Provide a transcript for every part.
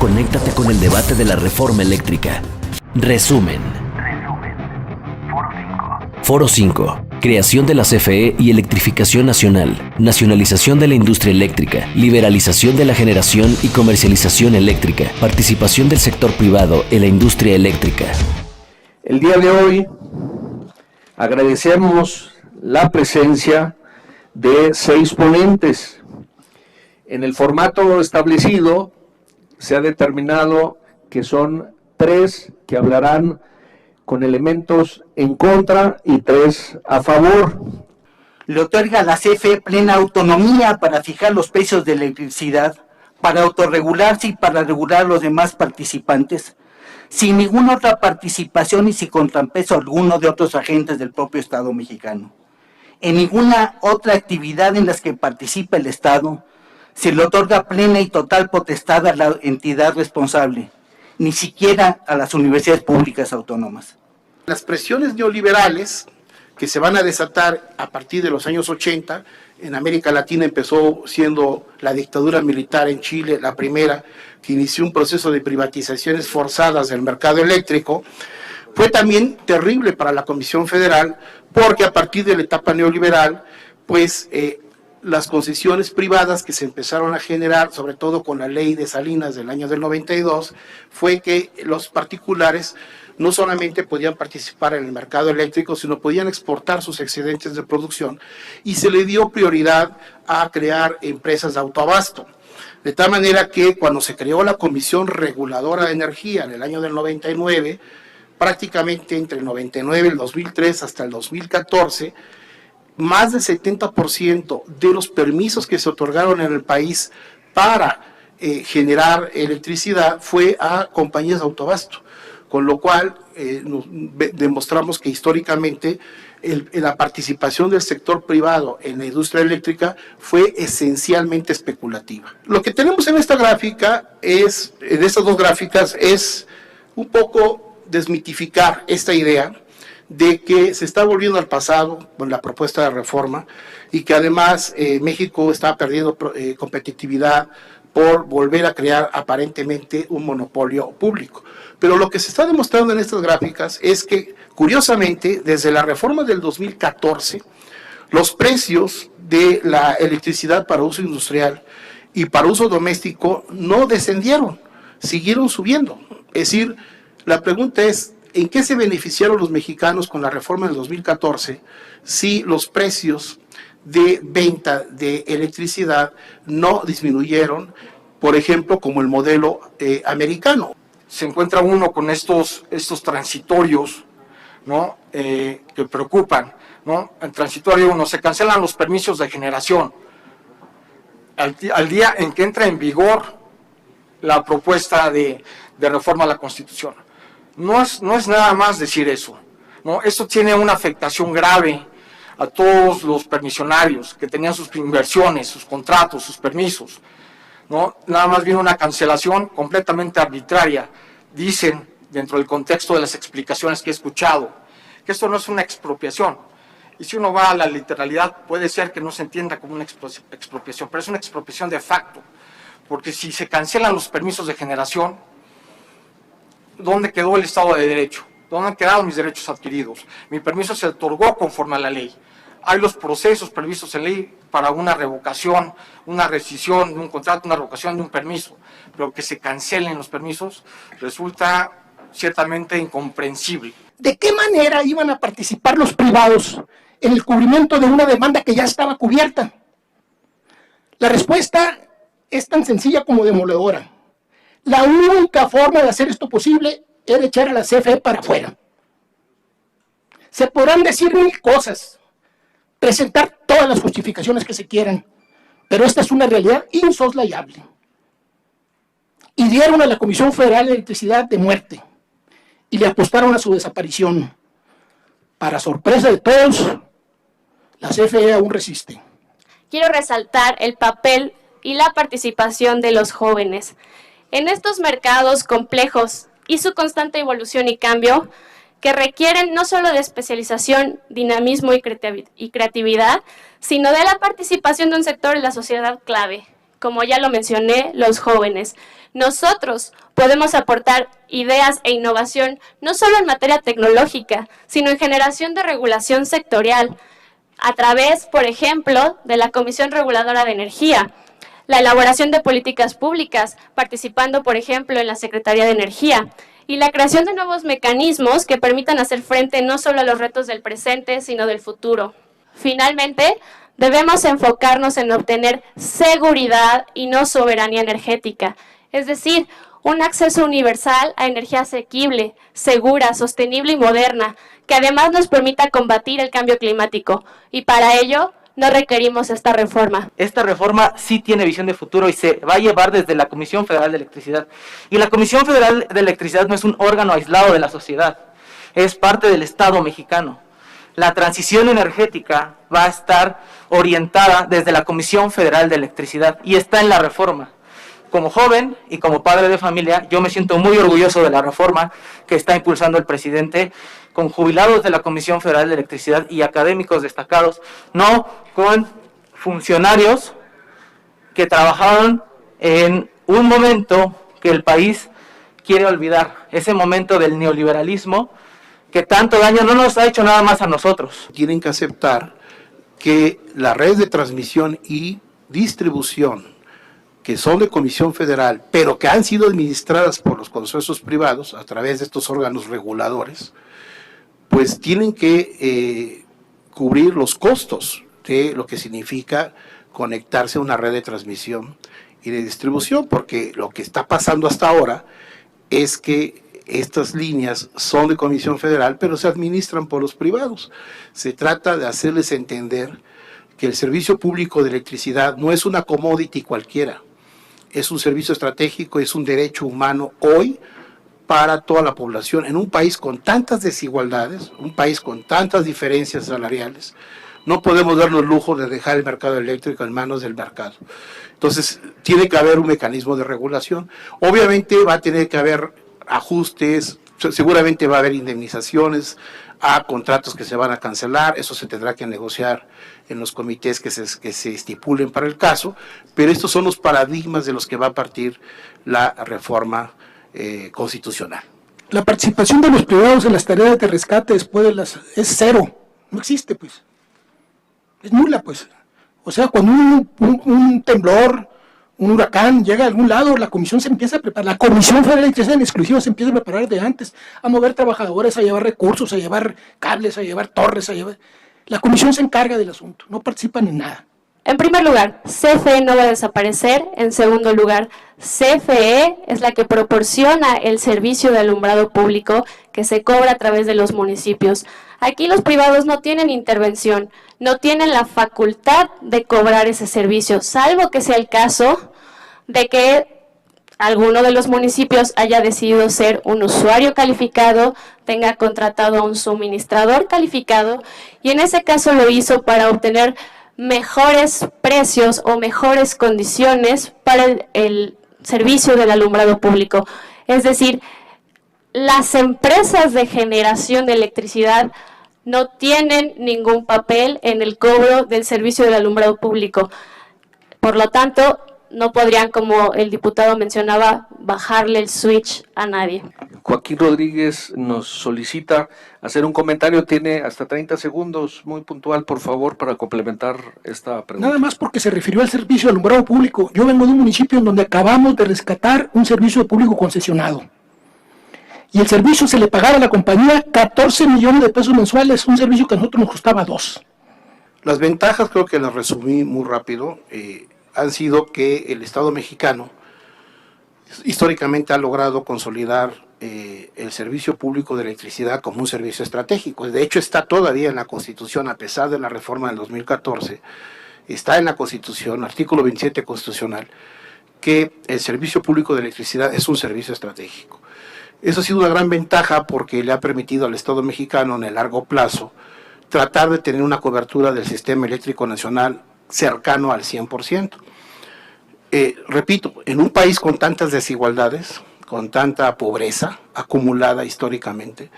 conéctate con el debate de la reforma eléctrica. Resumen. Foro 5. Creación de la CFE y electrificación nacional. Nacionalización de la industria eléctrica. Liberalización de la generación y comercialización eléctrica. Participación del sector privado en la industria eléctrica. El día de hoy agradecemos la presencia de 6 ponentes. En el formato establecido se ha determinado que son 3 que hablarán con elementos en contra y 3 a favor. Le otorga a la CFE plena autonomía para fijar los precios de electricidad, para autorregularse y para regular a los demás participantes, sin ninguna otra participación y sin contrapeso alguno de otros agentes del propio Estado mexicano. En ninguna otra actividad en las que participa el Estado se le otorga plena y total potestad a la entidad responsable, ni siquiera a las universidades públicas autónomas. Las presiones neoliberales que se van a desatar a partir de los años 80, en América Latina empezó siendo la dictadura militar en Chile, la primera, que inició un proceso de privatizaciones forzadas del mercado eléctrico, fue también terrible para la Comisión Federal, porque a partir de la etapa neoliberal, pues las concesiones privadas que se empezaron a generar, sobre todo con la ley de Salinas del año del 92, fue que los particulares no solamente podían participar en el mercado eléctrico, sino podían exportar sus excedentes de producción, y se le dio prioridad a crear empresas de autoabasto. De tal manera que cuando se creó la Comisión Reguladora de Energía en el año del 99, prácticamente entre el 99 y el 2003 hasta el 2014, más del 70% de los permisos que se otorgaron en el país para generar electricidad fue a compañías de autoabasto, con lo cual demostramos que históricamente la participación del sector privado en la industria eléctrica fue esencialmente especulativa. Lo que tenemos en esta gráfica en estas 2 gráficas, es un poco desmitificar esta idea de que se está volviendo al pasado con la propuesta de reforma y que además México está perdiendo competitividad por volver a crear aparentemente un monopolio público. Pero lo que se está demostrando en estas gráficas es que, curiosamente, desde la reforma del 2014, los precios de la electricidad para uso industrial y para uso doméstico no descendieron, siguieron subiendo. Es decir, la pregunta es, ¿en qué se beneficiaron los mexicanos con la reforma del 2014 si los precios de venta de electricidad no disminuyeron, por ejemplo, como el modelo americano? Se encuentra uno con estos transitorios, ¿no? Que preocupan, ¿no? En transitorio 1 se cancelan los permisos de generación al día en que entra en vigor la propuesta de reforma a la Constitución. No es nada más decir eso, ¿no? Esto tiene una afectación grave a todos los permisionarios que tenían sus inversiones, sus contratos, sus permisos, ¿no? Nada más viene una cancelación completamente arbitraria. Dicen, dentro del contexto de las explicaciones que he escuchado, que esto no es una expropiación. Y si uno va a la literalidad, puede ser que no se entienda como una expropiación, pero es una expropiación de facto. Porque si se cancelan los permisos de generación, ¿dónde quedó el Estado de Derecho? ¿Dónde han quedado mis derechos adquiridos? Mi permiso se otorgó conforme a la ley. Hay los procesos previstos en ley para una revocación, una rescisión de un contrato, una revocación de un permiso, pero que se cancelen los permisos resulta ciertamente incomprensible. ¿De qué manera iban a participar los privados en el cubrimiento de una demanda que ya estaba cubierta? La respuesta es tan sencilla como demoledora. La única forma de hacer esto posible era echar a la CFE para afuera. Se podrán decir 1000 cosas, presentar todas las justificaciones que se quieran, pero esta es una realidad insoslayable. Y dieron a la Comisión Federal de Electricidad de muerte y le apostaron a su desaparición. Para sorpresa de todos, la CFE aún resiste. Quiero resaltar el papel y la participación de los jóvenes. En estos mercados complejos y su constante evolución y cambio, que requieren no solo de especialización, dinamismo y creatividad, sino de la participación de un sector de la sociedad clave, como ya lo mencioné, los jóvenes. Nosotros podemos aportar ideas e innovación no solo en materia tecnológica, sino en generación de regulación sectorial, a través, por ejemplo, de la Comisión Reguladora de Energía, la elaboración de políticas públicas, participando, por ejemplo, en la Secretaría de Energía, y la creación de nuevos mecanismos que permitan hacer frente no solo a los retos del presente, sino del futuro. Finalmente, debemos enfocarnos en obtener seguridad y no soberanía energética, es decir, un acceso universal a energía asequible, segura, sostenible y moderna, que además nos permita combatir el cambio climático. Y para ello, no requerimos esta reforma. Esta reforma sí tiene visión de futuro y se va a llevar desde la Comisión Federal de Electricidad. Y la Comisión Federal de Electricidad no es un órgano aislado de la sociedad, es parte del Estado mexicano. La transición energética va a estar orientada desde la Comisión Federal de Electricidad y está en la reforma. Como joven y como padre de familia, yo me siento muy orgulloso de la reforma que está impulsando el presidente, con jubilados de la Comisión Federal de Electricidad y académicos destacados, no con funcionarios que trabajaron en un momento que el país quiere olvidar, ese momento del neoliberalismo que tanto daño no nos ha hecho nada más a nosotros. Tienen que aceptar que las redes de transmisión y distribución que son de Comisión Federal, pero que han sido administradas por los consorcios privados a través de estos órganos reguladores, pues tienen que cubrir los costos de lo que significa conectarse a una red de transmisión y de distribución, porque lo que está pasando hasta ahora es que estas líneas son de Comisión Federal, pero se administran por los privados. Se trata de hacerles entender que el servicio público de electricidad no es una commodity cualquiera, es un servicio estratégico, es un derecho humano hoy para toda la población. En un país con tantas desigualdades, un país con tantas diferencias salariales, no podemos darnos el lujo de dejar el mercado eléctrico en manos del mercado. Entonces, tiene que haber un mecanismo de regulación. Obviamente va a tener que haber ajustes, seguramente va a haber indemnizaciones a contratos que se van a cancelar, eso se tendrá que negociar en los comités que se estipulen para el caso, pero estos son los paradigmas de los que va a partir la reforma constitucional. La participación de los privados en las tareas de rescate después de las es cero, no existe pues, es nula pues. O sea, cuando un temblor, un huracán llega a algún lado, la comisión se empieza a preparar, la Comisión Federal de Electricidad en exclusiva se empieza a preparar de antes, a mover trabajadores, a llevar recursos, a llevar cables, a llevar torres, a llevar... La comisión se encarga del asunto, no participan en nada. En primer lugar, CFE no va a desaparecer. En segundo lugar, CFE es la que proporciona el servicio de alumbrado público que se cobra a través de los municipios. Aquí los privados no tienen intervención, no tienen la facultad de cobrar ese servicio, salvo que sea el caso de que alguno de los municipios haya decidido ser un usuario calificado, tenga contratado a un suministrador calificado, y en ese caso lo hizo para obtener mejores precios o mejores condiciones para el servicio del alumbrado público. Es decir, las empresas de generación de electricidad no tienen ningún papel en el cobro del servicio del alumbrado público. Por lo tanto, no podrían, como el diputado mencionaba, bajarle el switch a nadie. Joaquín Rodríguez nos solicita hacer un comentario, tiene hasta 30 segundos, muy puntual, por favor, para complementar esta pregunta. Nada más porque se refirió al servicio de alumbrado público. Yo vengo de un municipio en donde acabamos de rescatar un servicio público concesionado. Y el servicio se le pagaba a la compañía 14 millones de pesos mensuales, un servicio que a nosotros nos costaba 2. Las ventajas, creo que las resumí muy rápido, han sido que el Estado mexicano históricamente ha logrado consolidar el servicio público de electricidad como un servicio estratégico. De hecho, está todavía en la Constitución, a pesar de la reforma del 2014, está en la Constitución, artículo 27 constitucional, que el servicio público de electricidad es un servicio estratégico. Eso ha sido una gran ventaja porque le ha permitido al Estado mexicano en el largo plazo tratar de tener una cobertura del sistema eléctrico nacional cercano al 100%. Repito, en un país con tantas desigualdades, con tanta pobreza acumulada históricamente,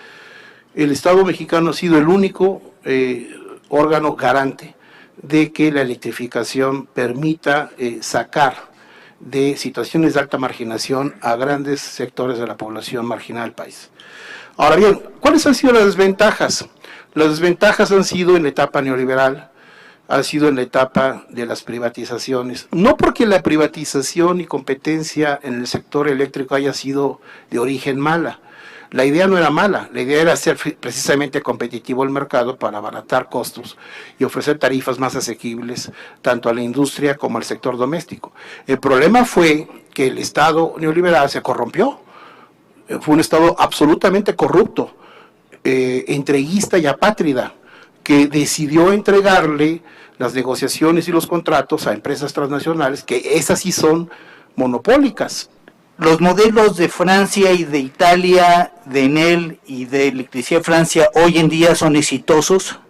el Estado mexicano ha sido el único órgano garante de que la electrificación permita sacar de situaciones de alta marginación a grandes sectores de la población marginal del país. Ahora bien, ¿cuáles han sido las desventajas? Las desventajas han sido en la etapa neoliberal, ha sido en la etapa de las privatizaciones. No porque la privatización y competencia en el sector eléctrico haya sido de origen mala. La idea no era mala, la idea era hacer precisamente competitivo el mercado para abaratar costos y ofrecer tarifas más asequibles tanto a la industria como al sector doméstico. El problema fue que el Estado neoliberal se corrompió, fue un Estado absolutamente corrupto, entreguista y apátrida, que decidió entregarle las negociaciones y los contratos a empresas transnacionales, que esas sí son monopólicas. Los modelos de Francia y de Italia, de Enel y de Electricidad de Francia, hoy en día son exitosos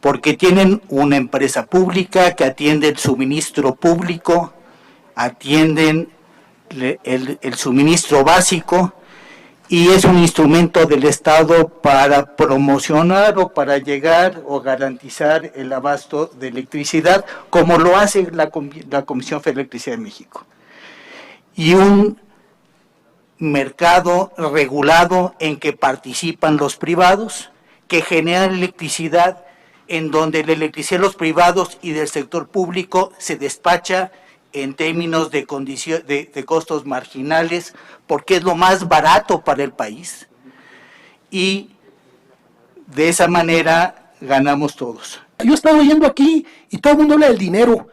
porque tienen una empresa pública que atiende el suministro público, atienden el suministro básico, y es un instrumento del Estado para promocionar o para llegar o garantizar el abasto de electricidad, como lo hace la Comisión Federal de Electricidad de México. Y un mercado regulado en que participan los privados, que generan electricidad, en donde la electricidad de los privados y del sector público se despacha en términos de costos marginales, porque es lo más barato para el país, y de esa manera ganamos todos. Yo he estado oyendo aquí y todo el mundo habla del dinero,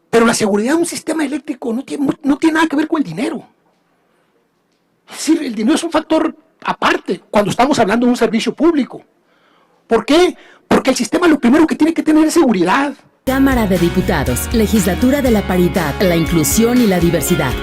pero la seguridad de un sistema eléctrico no tiene nada que ver con el dinero. Es decir, el dinero es un factor aparte cuando estamos hablando de un servicio público. ¿Por qué? Porque el sistema lo primero que tiene que tener es seguridad. Cámara de Diputados, Legislatura de la Paridad, la Inclusión y la Diversidad.